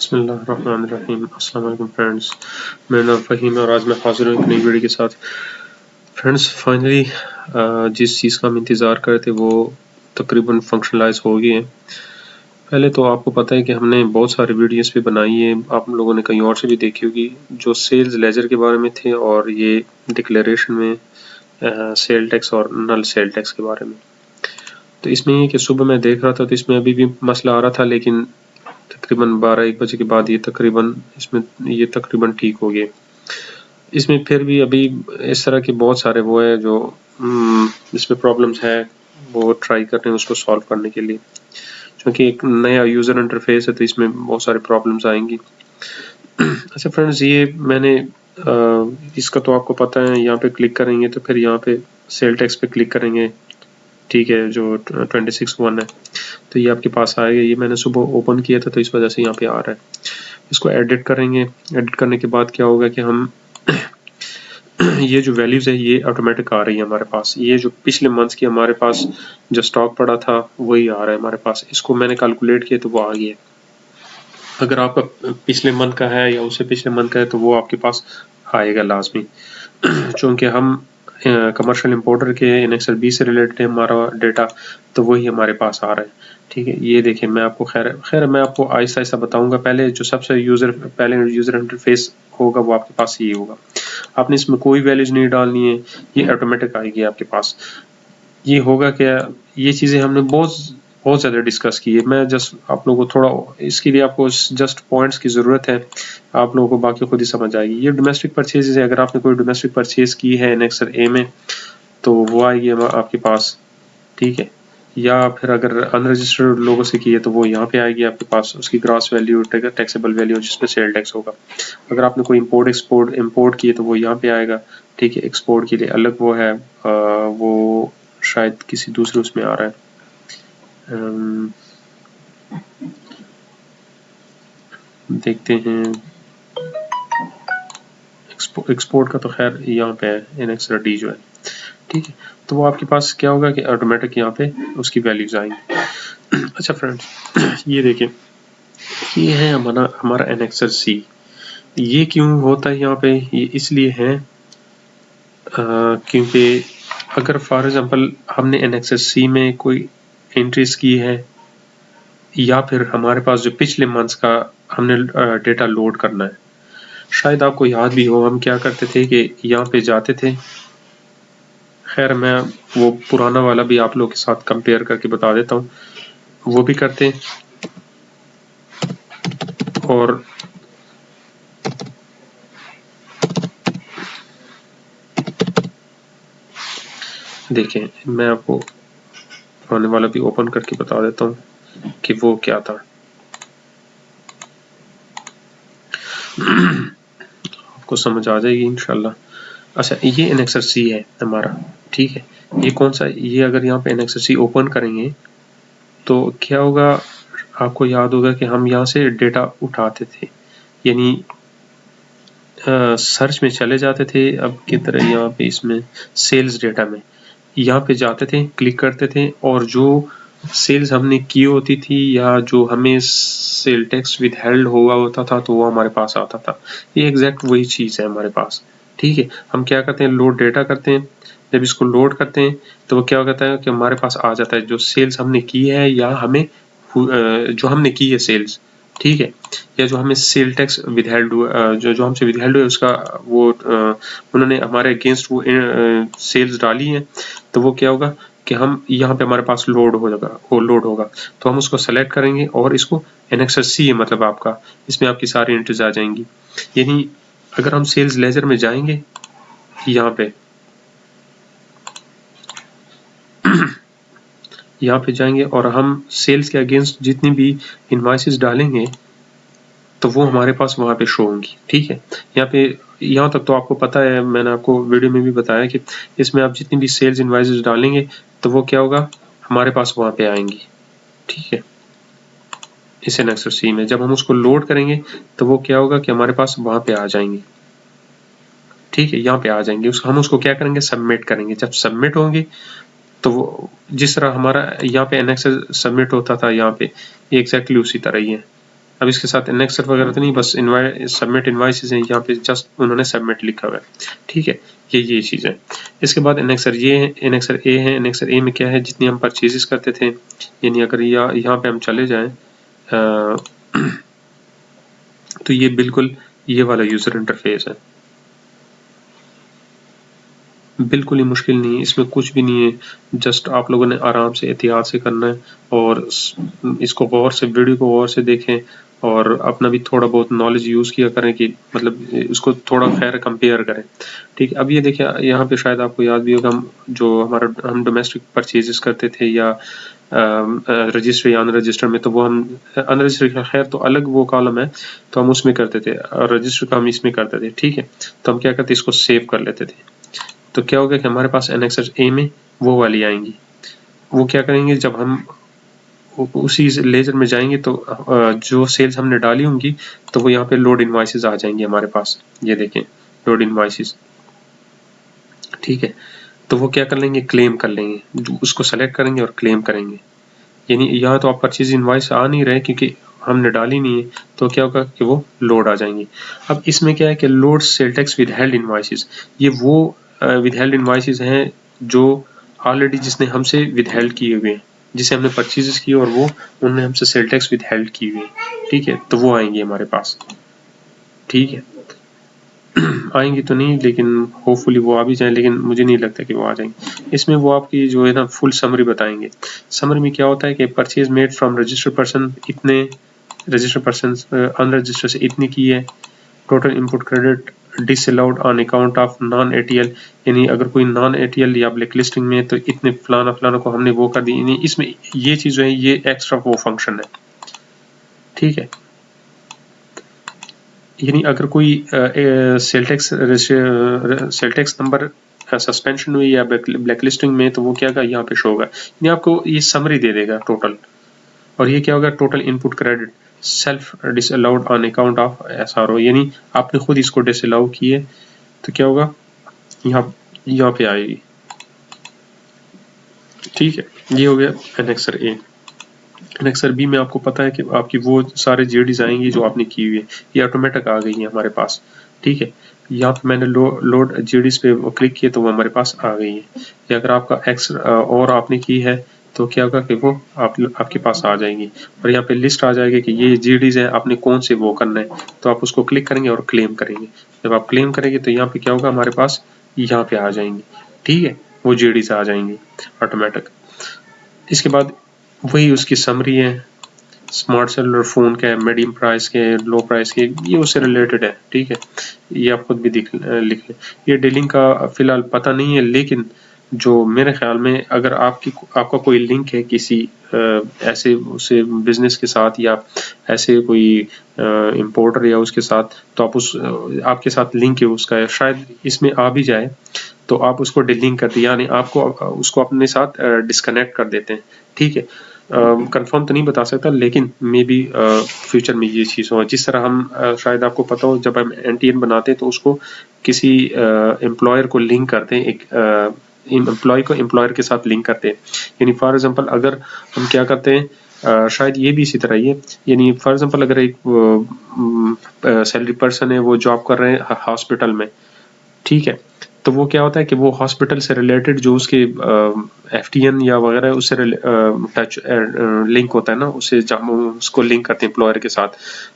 बिस्मिल्लाहिर्रहमानिर्रहीम। अस्सलाम वालेकुम फ्रेंड्स, मेरा नाम फ़हीम है और आज मैं हाजिर हूँ एक नई वीडियो के साथ। फ्रेंड्स फाइनली जिस चीज़ का हम इंतज़ार कर रहे थे वो तकरीबन फंक्शनलाइज हो गई है। पहले तो आपको पता है कि हमने बहुत सारी वीडियोस भी बनाई है, आप लोगों ने कहीं और से भी देखी होगी, जो सेल्स लेजर के बारे में थे और ये डिक्लेरेशन में सेल टैक्स और नल सेल टैक्स के बारे में। तो इसमें ये कि सुबह मैं देख रहा था तो इसमें अभी भी मसला आ रहा था, लेकिन तकरीबन 12-1 बजे के बाद ये तकरीबन ठीक हो गए। इसमें फिर भी अभी इस तरह के बहुत सारे वो है जो इसमें प्रॉब्लम्स है, वो ट्राई कर रहे हैं उसको सॉल्व करने के लिए, क्योंकि एक नया यूज़र इंटरफेस है तो इसमें बहुत सारे प्रॉब्लम्स आएंगी। अच्छा फ्रेंड्स, ये मैंने इसका तो आपको पता है, यहाँ पे क्लिक करेंगे तो फिर यहाँ पे सेल टैक्स पे क्लिक करेंगे, ठीक है, जो 26(1) है, तो ये आपके पास आएगा। ये मैंने सुबह ओपन किया था तो इस वजह से यहाँ पे आ रहा है। इसको एडिट करेंगे। एडिट करने के बाद क्या होगा कि हम ये जो वैल्यूज है ये ऑटोमेटिक आ रही है हमारे पास। ये जो पिछले मंथ्स की हमारे पास जो स्टॉक पड़ा था वही आ रहा है हमारे पास। इसको मैंने कैलकुलेट किया तो वो आ गया। अगर आपका पिछले मंथ का है या उससे पिछले मंथ का है तो वो आपके पास आएगा लाजमी। चूँकि हम कमर्शियल इंपोर्टर के एनेक्सर बी से रिलेटेड है हमारा डेटा, तो वही हमारे पास आ रहा है। ठीक है, ये देखिए, मैं आपको खैर मैं आपको आहिस्ता आहिस्ता बताऊंगा। पहले जो सबसे पहले यूज़र इंटरफेस होगा वो आपके पास ये होगा। आपने इसमें कोई वैल्यूज नहीं डालनी है, ये ऑटोमेटिक आएगी आपके पास। ये होगा क्या, ये चीज़ें हमने बहुत ज़्यादा डिस्कस की है। मैं जस्ट आप लोगों को थोड़ा इसके लिए आपको जस्ट पॉइंट्स की ज़रूरत है, आप लोगों को बाकी खुद ही समझ आएगी। ये डोमेस्टिक परचेजेज है। अगर आपने कोई डोमेस्टिक परचेज की है एनेक्सर ए में तो वो आएगी आपके पास, ठीक है। या फिर अगर अनरजिस्टर्ड लोगों से की है तो वो यहाँ पे आएगी आपके पास, उसकी ग्रॉस वैल्यू, टैक्सेबल वैल्यू, जिसपे सेल टैक्स होगा। अगर आपने कोई इंपोर्ट की है तो वो यहाँ पे आएगा, ठीक है। एक्सपोर्ट के लिए अलग वो है, वो शायद किसी दूसरे उसमें आ रहा है। देखते हैं, एक्सपोर्ट का तो खैर यहाँ पे है, एनेक्सर डी जो है, ठीक है। तो वो आपके पास क्या होगा कि ऑटोमेटिक यहाँ पे उसकी वैल्यूज आएंगी। अच्छा फ्रेंड्स, ये देखिए, ये है हमारा एनेक्सर सी। ये क्यों होता है यहाँ पे, ये इसलिए है क्योंकि अगर फॉर एग्जांपल हमने एनेक्सर सी में कोई एंट्रीज की है, या फिर हमारे पास जो पिछले मंथ्स का हमने डेटा लोड करना है, शायद आपको याद भी हो हम क्या करते थे कि यहाँ पे जाते थे। खैर मैं वो पुराना वाला भी आप लोगों के साथ कंपेयर करके बता देता हूँ, वो भी करते। और देखें, मैं आपको पुराने वाला भी ओपन करके बता देता हूँ कि वो क्या था। आपको समझ आ जाएगी इंशाल्लाह। अच्छा, ये एनेक्सर सी है हमारा, ठीक है। ये कौन सा, ये अगर यहाँ पे एनेक्सर सी ओपन करेंगे तो क्या होगा, आपको याद होगा कि हम यहाँ से डेटा उठाते थे, यानी सर्च में चले जाते थे। अब की तरह यहाँ पे इसमें सेल्स डेटा में यहाँ पे जाते थे, क्लिक करते थे, और जो सेल्स हमने की होती थी या जो हमें सेल टैक्स विदहेल्ड हुआ होता था तो वो हमारे पास आता था। ये एग्जैक्ट वही चीज़ है हमारे पास, ठीक है। हम क्या करते हैं, लोड डेटा करते हैं। जब इसको लोड करते हैं तो वो क्या कहता है कि हमारे पास आ जाता है जो सेल्स हमने की है, या हमें जो हमने की है सेल्स, ठीक है, या जो हमें सेल टैक्स विदहेल्ड हुआ, जो हमसे विदहेल्ड हुआ उसका वो उन्होंने हमारे अगेंस्ट वो सेल्स डाली हैं, तो वो क्या होगा कि हम यहाँ पे हमारे पास लोड होगा, तो हम उसको सेलेक्ट करेंगे और इसको एनेक्सर सी है, मतलब आपका इसमें आपकी सारी एंट्रीज आ जाएंगी। यानी अगर हम सेल्स लेजर में जाएंगे, यहाँ पे यहाँ पे जाएंगे और हम सेल्स के अगेंस्ट जितनी भी इनवॉइसेस डालेंगे तो वो हमारे पास वहाँ पे शो होंगी, ठीक है। यहाँ तक तो आपको पता है, मैंने आपको वीडियो में भी बताया कि इसमें आप जितनी भी सेल्स इनवॉइसेस डालेंगे तो वो क्या होगा, हमारे पास वहाँ पे आएंगी, ठीक है। इस एनेक्सर सी में जब हम उसको लोड करेंगे तो वो क्या होगा कि हमारे पास वहाँ पे आ जाएंगी, ठीक है, यहाँ पे आ जाएंगे। हम उसको क्या करेंगे, सबमिट करेंगे। जब सबमिट होंगे तो वो जिस तरह हमारा यहाँ पे एनेक्सर सबमिट होता था यहाँ पे, एग्जैक्टली उसी तरह ही है, अब इसके साथ एनेक्सर वगैरह तो नहीं, बस सबमिट इनवाइसेस हैं, यहाँ पे जस्ट उन्होंने सबमिट लिखा हुआ है, ठीक है। ये चीज़ है। इसके बाद एनेक्सर ये है, एनेक्सर ए है। एनेक्सर ए में क्या है, जितनी हम परचेजेस करते थे, यानी अगर यहाँ पे हम चले जाएं तो ये बिल्कुल ये वाला यूज़र इंटरफेस है, बिल्कुल ही मुश्किल नहीं है, इसमें कुछ भी नहीं है। जस्ट आप लोगों ने आराम से एहतियात से करना है और इसको गौर से, वीडियो को गौर से देखें और अपना भी थोड़ा बहुत नॉलेज यूज़ किया करें कि मतलब उसको थोड़ा खैर कंपेयर करें, ठीक है। अब ये देखिए, यहाँ पे शायद आपको याद भी होगा, हम डोमेस्टिक परचेजेस करते थे या रजिस्टर या अनरजिस्टर में, तो वो हम अनरजिस्टर का खैर तो अलग वो कॉलम है, तो हम उसमें करते थे, और रजिस्टर का हम इसमें करते थे, ठीक है। तो हम क्या करते, इसको सेव कर लेते थे। तो क्या होगा कि हमारे पास एनेक्सर ए में वो वाली आएंगी। वो क्या करेंगे, जब हम उसी लेजर में जाएंगे तो जो सेल्स हमने डाली होंगी तो वो यहाँ पे लोड इनवॉइसेस आ जाएंगे हमारे पास। ये देखें, लोड इनवॉइसेस, ठीक है। तो वो क्या कर लेंगे, क्लेम कर लेंगे, उसको सेलेक्ट करेंगे और क्लेम करेंगे। यानी यहाँ तो आप परचेज इनवॉइस आ नहीं रहे क्योंकि हमने डाली नहीं है, तो क्या होगा कि वो लोड आ जाएंगे। अब इसमें क्या है कि load sale tax withheld invoices, ये वो विदहेल्ड इनवॉइसेस हैं जो ऑलरेडी जिसने हमसे विदहेल्ड किए हुए हैं, जिसे हमने परचेजेस किए और वो उन्होंने हमसे सेल टैक्स विदहेल्ड किए हुए हैं, ठीक है। तो वो आएंगे हमारे पास, ठीक है। आएंगी तो नहीं, लेकिन होपफुली वो आ भी जाए, लेकिन मुझे नहीं लगता कि वो आ जाएंगे। इसमें वो आपकी जो है ना फुल समरी बताएंगे। समरी में क्या होता है कि purchase made from registered person इतने, रजिस्टर्ड पर्सन अनरजिस्टर्ड से इतनी की है, total input credit disallowed on account of non ATL, यानी अगर कोई नॉन एटीएल या ब्लैक लिस्टिंग में तो इतने फलाना फलाना को हमने वो कर दी, यानी इसमें ये चीज़ जो है ये एक्स्ट्रा वो फंक्शन है, ठीक है। यानी अगर कोई सेल टैक्स नंबर सस्पेंशन हुई या ब्लैक लिस्टिंग में, तो वो क्या होगा, यहाँ पे शो होगा, यानी आपको ये समरी दे देगा टोटल। और ये क्या होगा, total input credit self disallowed on account of SRO, यानी आपने खुद इसको डिसअलाउ किए, तो क्या होगा, यहाँ पे आएगी, ठीक है। ये हो गया एनेक्सर ए। एनेक्सर बी में आपको पता है कि आपकी वो सारे जेडीज आएंगी जो आपने की हुई है, ये ऑटोमेटिक आ गई है हमारे पास, ठीक है। यहाँ पे मैंने लोड जेडीज पे क्लिक किया तो वो हमारे पास आ गई है। या अगर आपका एक्स और आपने की है तो क्या होगा कि वो आपके पास आ जाएंगी, और यहाँ पे लिस्ट आ जाएगी कि ये जेडीज है, आपने कौन से वो करना है, तो आप उसको क्लिक करेंगे और क्लेम करेंगे। जब आप क्लेम करेंगे तो यहाँ पे क्या होगा, हमारे पास यहाँ पे आ जाएंगी, ठीक है, वो जेडीज आ जाएंगी ऑटोमेटिक। इसके बाद वही उसकी समरी है, स्मार्ट सेलुलर फ़ोन के मीडियम प्राइस के, लो प्राइस के, ये उससे रिलेटेड है, ठीक है। ये आप खुद भी लिख लें। ये डीलिंग का फ़िलहाल पता नहीं है, लेकिन जो मेरे ख्याल में अगर आपका कोई लिंक है किसी ऐसे उसे बिजनेस के साथ या ऐसे कोई इम्पोर्टर या उसके साथ, तो आप आपके साथ लिंक है उसका, शायद इसमें आ भी जाए, तो आप उसको डिलिंक करते हैं, यानी आपको उसको अपने साथ डिस्कनेक्ट कर देते हैं, ठीक है। कंफर्म तो नहीं बता सकता, लेकिन मे बी फ्यूचर में ये चीज़ हो, जिस तरह हम शायद आपको पता हो जब हम एनटीएन बनाते हैं तो उसको किसी एम्प्लॉयर को लिंक करते हैं, एक एम्प्लॉय को एम्प्लॉयर के साथ लिंक करते हैं। यानी फॉर एग्जांपल अगर हम क्या करते हैं, शायद ये भी इसी तरह ही है, यानी फॉर एग्जांपल अगर एक सैलरी पर्सन है, वो जॉब कर रहे हैं हॉस्पिटल में, ठीक है। तो वो क्या होता है कि वो हॉस्पिटल से रिलेटेड जो उसके एफटीएन या वगैरह उससे टच लिंक होता है ना, उसको लिंक करते हैं एम्प्लॉयर के साथ,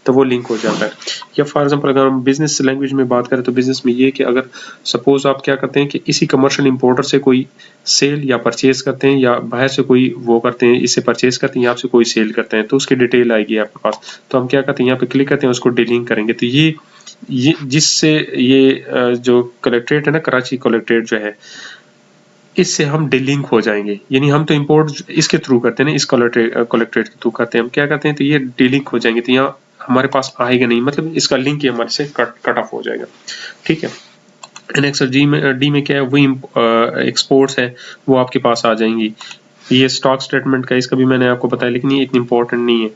तो वो लिंक हो जाता है। या फॉर एग्जांपल अगर हम बिजनेस लैंग्वेज में बात करें तो बिजनेस में ये कि अगर सपोज आप क्या करते हैं कि किसी कमर्शियल इंपोर्टर से कोई सेल या परचेज करते हैं, या बाहर से कोई वो करते हैं, इससे परचेज करते हैं या आपसे कोई सेल करते हैं, तो उसकी डिटेल आएगी आपके पास। तो हम क्या करते हैं, यहाँ पे क्लिक करते हैं, उसको डिलिंक करेंगे, तो ये जिससे ये जो कलेक्ट्रेट है ना, कराची कलेक्ट्रेट जो है, इससे हम डिलिंक हो जाएंगे। यानी हम तो इंपोर्ट इसके थ्रू करते हैं ना, इस कलेक्ट्रेट के थ्रू करते हैं, हम क्या करते हैं, तो ये डिलिंक हो जाएंगे, तो यहाँ हमारे पास आएगा नहीं, मतलब इसका लिंक ही हमारे से कट ऑफ हो जाएगा, ठीक है। एनेक्सर डी में क्या है, वही एक्सपोर्ट्स है वो आपके पास आ जाएंगी। ये स्टॉक स्टेटमेंट का, इसका भी मैंने आपको बताया, लेकिन ये इतनी इंपॉर्टेंट नहीं है,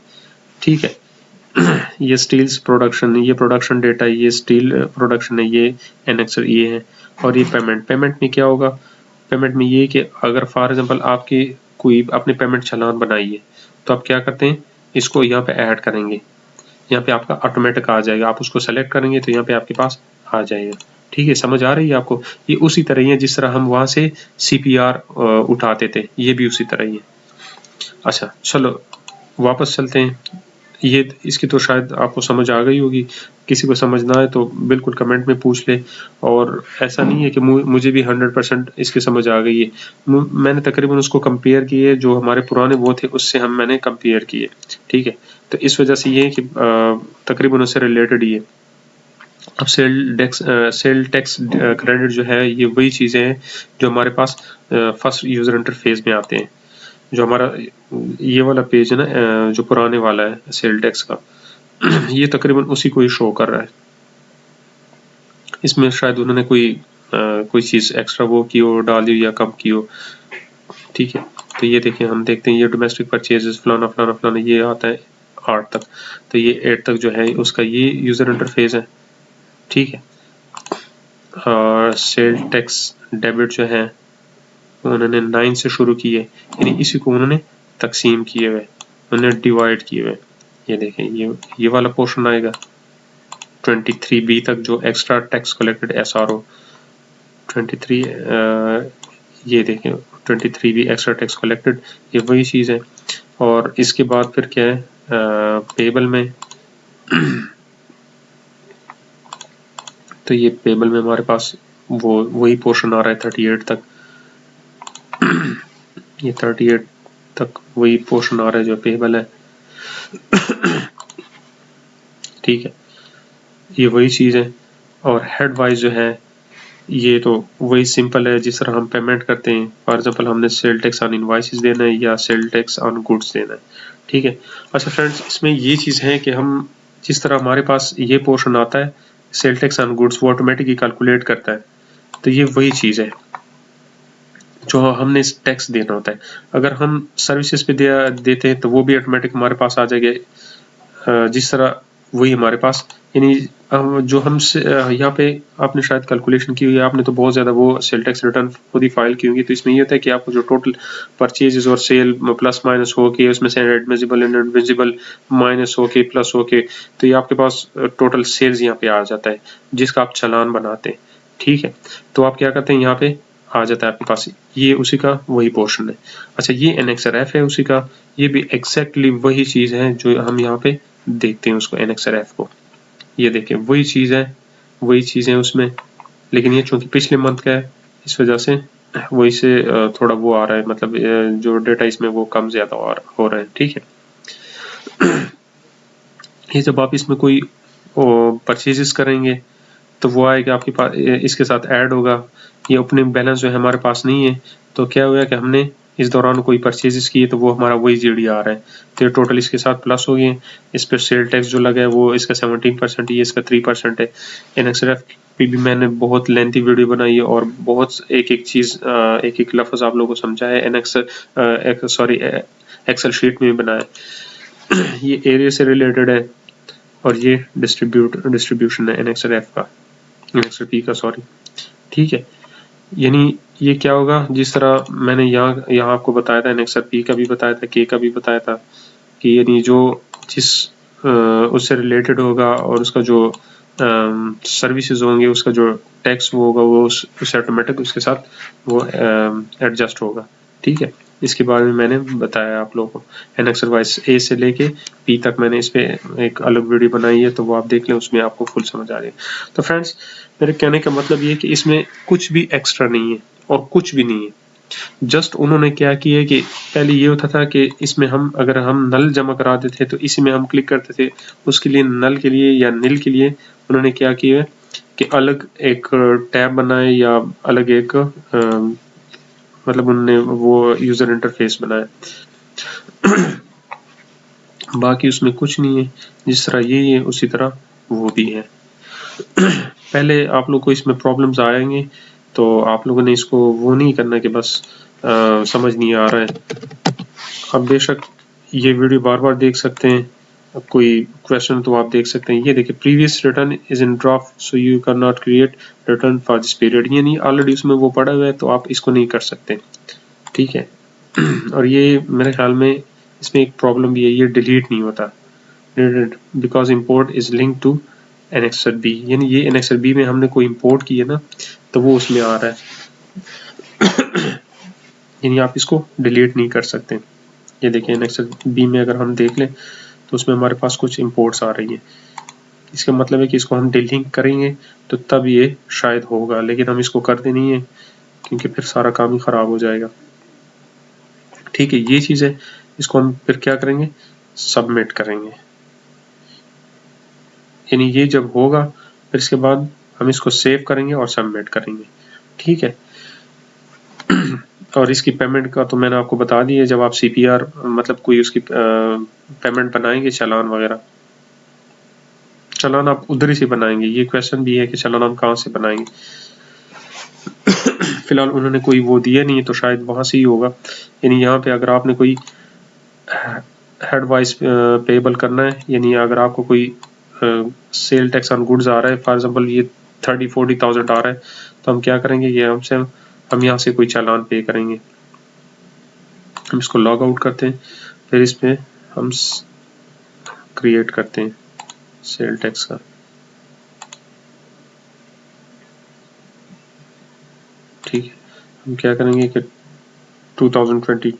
ठीक है। ये स्टील्स प्रोडक्शन, ये प्रोडक्शन डेटा, ये स्टील प्रोडक्शन है, ये एनेक्सर ये है। और ये पेमेंट में क्या होगा, पेमेंट में ये कि अगर फॉर एग्जांपल आपकी कोई अपने पेमेंट चालान बनाई है, तो आप क्या करते हैं, इसको यहाँ पे ऐड करेंगे, यहाँ पे आपका ऑटोमेटिक आ जाएगा, आप उसको सेलेक्ट करेंगे तो यहाँ पे आपके पास आ जाएगा। ठीक है, समझ आ रही है आपको? ये उसी तरह ही है जिस तरह हम वहां से CPR उठाते थे, ये भी उसी तरह ही है। अच्छा चलो वापस चलते हैं। ये इसकी तो शायद आपको समझ आ गई होगी, किसी को समझ ना आए तो बिल्कुल कमेंट में पूछ ले। और ऐसा नहीं है कि मुझे भी 100% इसकी समझ आ गई है, मैंने तकरीबन उसको कंपेयर किए, जो हमारे पुराने वो थे उससे मैंने कंपेयर किए। ठीक है, तो इस वजह से ये है कि तकरीबन उससे रिलेटेड ही है। अब सेल टैक्स क्रेडिट जो है, ये वही चीज़ें हैं जो हमारे पास फर्स्ट यूज़र इंटरफेस में आते हैं। जो हमारा ये वाला पेज है ना, जो पुराने वाला है सेल टैक्स का, ये तकरीबन उसी को ही शो कर रहा है। इसमें शायद उन्होंने कोई चीज़ एक्स्ट्रा वो की हो, डाली हो या कम की हो। ठीक है, तो ये देखें, हम देखते हैं ये डोमेस्टिक परचेजेस फलाना फलाना फलाना, ये आता है 8 तक, तो ये 8 तक जो है उसका ये यूज़र इंटरफेस है। ठीक है, और सेल टैक्स डेबिट जो है उन्होंने 9 से शुरू किए, यानी इसी को उन्होंने तकसीम किए हुए, उन्होंने डिवाइड किए हुए। ये देखें, ये वाला पोर्शन आएगा 23B तक, जो एक्स्ट्रा टैक्स कलेक्टेड SRO 23, ये देखें 23B एक्स्ट्रा टैक्स कलेक्टेड, ये वही चीज़ है। और इसके बाद फिर क्या है, पेबल में तो ये पेबल में हमारे पास वही पोर्शन आ रहा है 38 तक। ये 38 तक वही पोर्शन आ रहा है जो पेबल है। ठीक है, ये वही चीज़ है। और हेड वाइज जो है, ये तो वही सिंपल है जिस तरह हम पेमेंट करते हैं। फॉर एग्जांपल हमने सेल टैक्स ऑन इनवॉइसेस देना है या सेल टैक्स ऑन गुड्स देना है। ठीक है, अच्छा फ्रेंड्स, इसमें ये चीज़ है कि हम जिस तरह हमारे पास ये पोर्शन आता है सेल टैक्स ऑन गुड्स, वो ऑटोमेटिकली कैलकुलेट करता है। तो ये वही चीज़ है जो हमने टैक्स देना होता है। अगर हम सर्विसेज पे देते हैं तो वो भी ऑटोमेटिक हमारे पास आ जाएगा जिस तरह वही हमारे पास, यानी जो हम यहाँ पे आपने शायद कैलकुलेशन की हुई है, आपने तो बहुत ज़्यादा वो सेल टैक्स रिटर्न खुद ही फाइल की होंगी। तो इसमें ये होता है कि आपको जो टोटल परचेजेस और सेल प्लस माइनस हो के, उसमें से एडमिसिबल एंड इनएडमिसिबल माइनस हो के प्लस हो के, तो ये आपके पास टोटल सेल्स यहाँ पे आ जाता है जिसका आप चालान बनाते हैं। ठीक है, तो आप क्या करते हैं, यहाँ पे आ जाता है आपके पास, ये उसी का वही पोर्शन है। अच्छा, ये एनेक्सर एफ है उसी का, ये भी एग्जैक्टली वही चीज़ है जो हम यहाँ पे देखते हैं उसको, एनेक्सर एफ को। ये देखें, वही चीज़ है, वही चीज़ है उसमें, लेकिन ये चूंकि पिछले मंथ का है इस वजह से वही से थोड़ा वो आ रहा है, मतलब जो डेटा इसमें वो कम ज़्यादा हो रहा है। ठीक है, ये जब आप इसमें कोई परचेजेस करेंगे तो वो आएगा आपके पास, इसके साथ ऐड होगा। ये ओपनिंग बैलेंस जो है हमारे पास नहीं है, तो क्या हुआ कि हमने इस दौरान कोई परचेजेस किए तो वो हमारा वही GD आ रहा है, तो ये टोटल इसके साथ प्लस हो गए। इस पर सेल टैक्स जो लगा है वो इसका 17%, ये इसका 3% है। एनएक्सआरएफ पे भी मैंने बहुत लेंथी वीडियो बनाई है और बहुत एक एक चीज़ एक एक लफ्ज़ आप लोगों को समझाया एक्सेल शीट में बनाया। ये एरिया से रिलेटेड है और ये डिस्ट्रीब्यूशन है एनएक्सआरएफ का, एनएक्सआरपी का, सॉरी। ठीक है, यानी ये क्या होगा, जिस तरह मैंने यहाँ आपको बताया था, एनएक्सआरपी का भी बताया था, के का भी बताया था, कि यानी जो जिस उससे रिलेटेड होगा और उसका जो सर्विसेज होंगे, उसका जो टैक्स वो होगा वो उससे ऑटोमेटिक उसके साथ वो एडजस्ट होगा। ठीक है, इसके बारे में मैंने बताया आप लोगों को। एनएक्सआरवाइज ए से लेके पी तक मैंने इस पे एक अलग वीडियो बनाई है, तो वो आप देख लें, उसमें आपको फुल समझ आ रही है। तो फ्रेंड्स, मेरे कहने का मतलब ये है कि इसमें कुछ भी एक्स्ट्रा नहीं है और कुछ भी नहीं है। जस्ट उन्होंने क्या किया कि पहले ये होता था कि इसमें हम अगर हम नल जमा कराते थे तो इसी में हम क्लिक करते थे, उसके लिए नल के लिए या नील के लिए उन्होंने क्या किया कि अलग एक टैब बनाए या अलग एक मतलब उन्होंने वो यूजर इंटरफेस बनाया। बाकी उसमें कुछ नहीं है, जिस तरह ये है उसी तरह वो भी है। पहले आप लोग को इसमें प्रॉब्लम्स आएंगे, तो आप लोगों ने इसको वो नहीं करना कि बस समझ नहीं आ रहा है। अब बेशक ये वीडियो बार बार देख सकते हैं, अब कोई क्वेश्चन तो आप देख सकते हैं। ये देखिए, previous return is in draft so you can not create return for this period, यानी ऑलरेडी उसमें वो पड़ा हुआ है तो आप इसको नहीं कर सकते। ठीक है, और ये मेरे ख्याल में इसमें एक प्रॉब्लम भी है, ये डिलीट नहीं होता। related because import is linked to annexer B, यानी ये annexer B में हमने कोई import की है ना, तो वो उसमें आ रहा है। यानी आप इसको डिलीट नहीं कर सकते। ये देखिए annexer B में अगर हम देख लें तो उसमें हमारे पास कुछ imports आ रही है। इसका मतलब है कि इसको हम डिलिंक करेंगे तो तब ये शायद होगा, लेकिन हम इसको करते नहीं है क्योंकि फिर सारा काम ही खराब हो जाएगा। ठीक है, ये चीज़ है। इसको हम फिर क्या करेंगे, सबमिट करेंगे। यानी ये जब होगा फिर इसके बाद हम इसको सेव करेंगे और सबमिट करेंगे। ठीक है। और इसकी पेमेंट का तो मैंने आपको बता दिया, जब आप CPR मतलब कोई उसकी पेमेंट बनाएंगे, चालान वगैरह, चालान आप उधर ही से बनाएंगे। ये क्वेश्चन भी है कि चालान हम कहाँ से बनाएंगे। फिलहाल उन्होंने कोई वो दिया नहीं है तो शायद वहाँ से ही होगा। यानी यहाँ पे अगर आपने कोई हेड वाइज पेबल करना है, यानी अगर आपको कोई सेल टैक्स ऑन गुड्स आ रहा है, फॉर एग्जांपल ये 30-40,000 आ रहा है, तो हम क्या करेंगे, ये हम यहाँ से कोई चालान पे करेंगे। हम इसको लॉग आउट करते हैं, फिर इसमें हम क्रिएट करते हैं सेल टैक्स का। ठीक है, हम क्या करेंगे कि 2020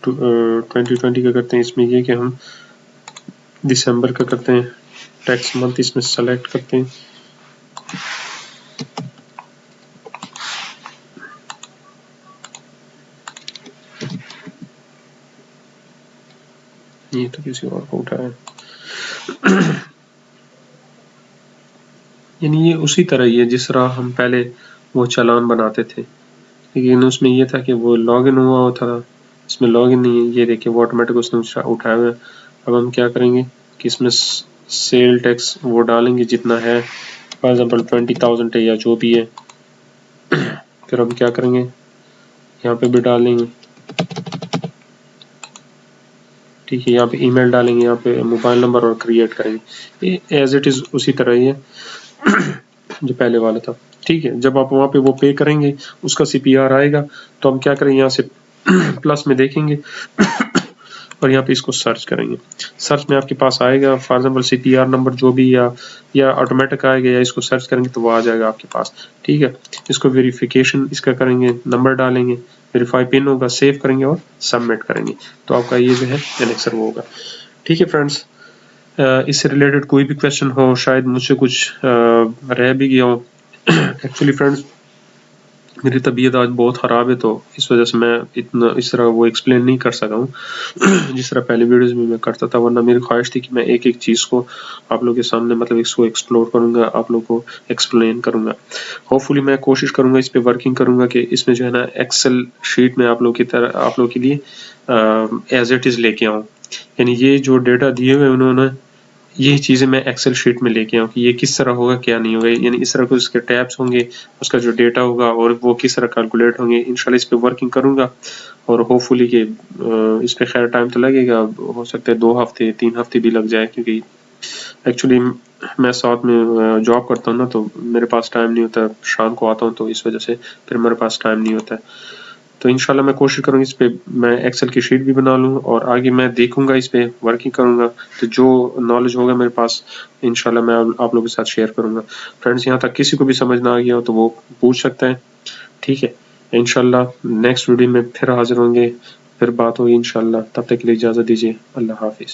का करते हैं। इसमें ये कि हम दिसंबर का करते हैं, टैक्स मंथ इसमें सेलेक्ट करते हैं। ये तो किसी और को उठाया। यानी ये उसी तरह ही है जिस तरह हम पहले वो चालान बनाते थे, लेकिन उसमें ये था कि वो लॉगिन हुआ होता था, इसमें लॉगिन नहीं है। ये देखिए वो ऑटोमेटिक उसने उठाया हुआ है। अब हम क्या करेंगे कि इसमें सेल टैक्स वो डालेंगे जितना है, फॉर एग्जांपल 20,000 है या जो भी है। फिर हम क्या करेंगे, यहाँ पे भी डालेंगे। ठीक है, यहाँ पे ईमेल डालेंगे, यहाँ पे मोबाइल नंबर और क्रिएट करेंगे। ये एज इट इज़ उसी तरह ही है जो पहले वाला था। ठीक है, जब आप वहाँ पे वो पे करेंगे उसका CPR आएगा तो हम क्या करेंगे, यहाँ से प्लस में देखेंगे और यहाँ पे इसको सर्च करेंगे। सर्च में आपके पास आएगा फॉर एग्जांपल CPR नंबर जो भी, या ऑटोमेटिक आएगा, या इसको सर्च करेंगे तो वो आ जाएगा आपके पास। ठीक है, इसको वेरिफिकेशन इसका करेंगे, नंबर डालेंगे, वेरीफाई पिन होगा, सेव करेंगे और सबमिट करेंगे, तो आपका ये जो है एनेक्सर वो होगा। ठीक है फ्रेंड्स, इससे रिलेटेड कोई भी क्वेश्चन हो, शायद मुझसे कुछ रह भी गया हो। एक्चुअली फ्रेंड्स मेरी तबीयत आज बहुत ख़राब है, तो इस वजह से मैं इतना इस तरह वो एक्सप्लेन नहीं कर सका हूँ जिस तरह पहले वीडियोस में मैं करता था। वरना मेरी ख्वाहिश थी कि मैं एक एक चीज़ को आप लोगों के सामने मतलब इसको एक्सप्लोर करूँगा, आप लोगों को एक्सप्लेन करूँगा। होपफुली मैं कोशिश करूँगा, इस पर वर्किंग करूँगा कि इसमें जो है ना एक्सेल शीट में आप लोग की तरह आप लोग के लिए एज इट इज़ लेके आऊँ। यानी ये जो डेटा दिए हुए उन्होंने, ये चीज़ें मैं एक्सेल शीट में लेके आऊँ कि ये किस तरह होगा, क्या नहीं होगा। यानी इस तरह कुछ उसके टैब्स होंगे, उसका जो डेटा होगा और वो किस तरह कैलकुलेट होंगे। इंशाल्लाह इस पे वर्किंग करूँगा और होपफुली कि इस पे खैर टाइम तो लगेगा, हो सकता है 2 हफ्ते 3 हफ्ते भी लग जाए, क्योंकि एक्चुअली मैं साथ में जॉब करता हूँ ना, तो मेरे पास टाइम नहीं होता, शाम को आता हूँ तो इस वजह से फिर मेरे पास टाइम नहीं होता है। तो इंशाल्लाह मैं कोशिश करूँगी इस पे मैं एक्सेल की शीट भी बना लूँ और आगे मैं देखूँगा, इस पे वर्किंग करूँगा, तो जो नॉलेज होगा मेरे पास इंशाल्लाह मैं आप लोगों के साथ शेयर करूँगा। फ्रेंड्स, यहाँ तक किसी को भी समझ ना आ गया हो तो वो पूछ सकते हैं। ठीक है, इंशाल्लाह नेक्स्ट वीडियो में फिर हाजिर होंगे, फिर बात होगी इंशाल्लाह। तब तक के लिए इजाज़त दीजिए। अल्लाह हाफिज़।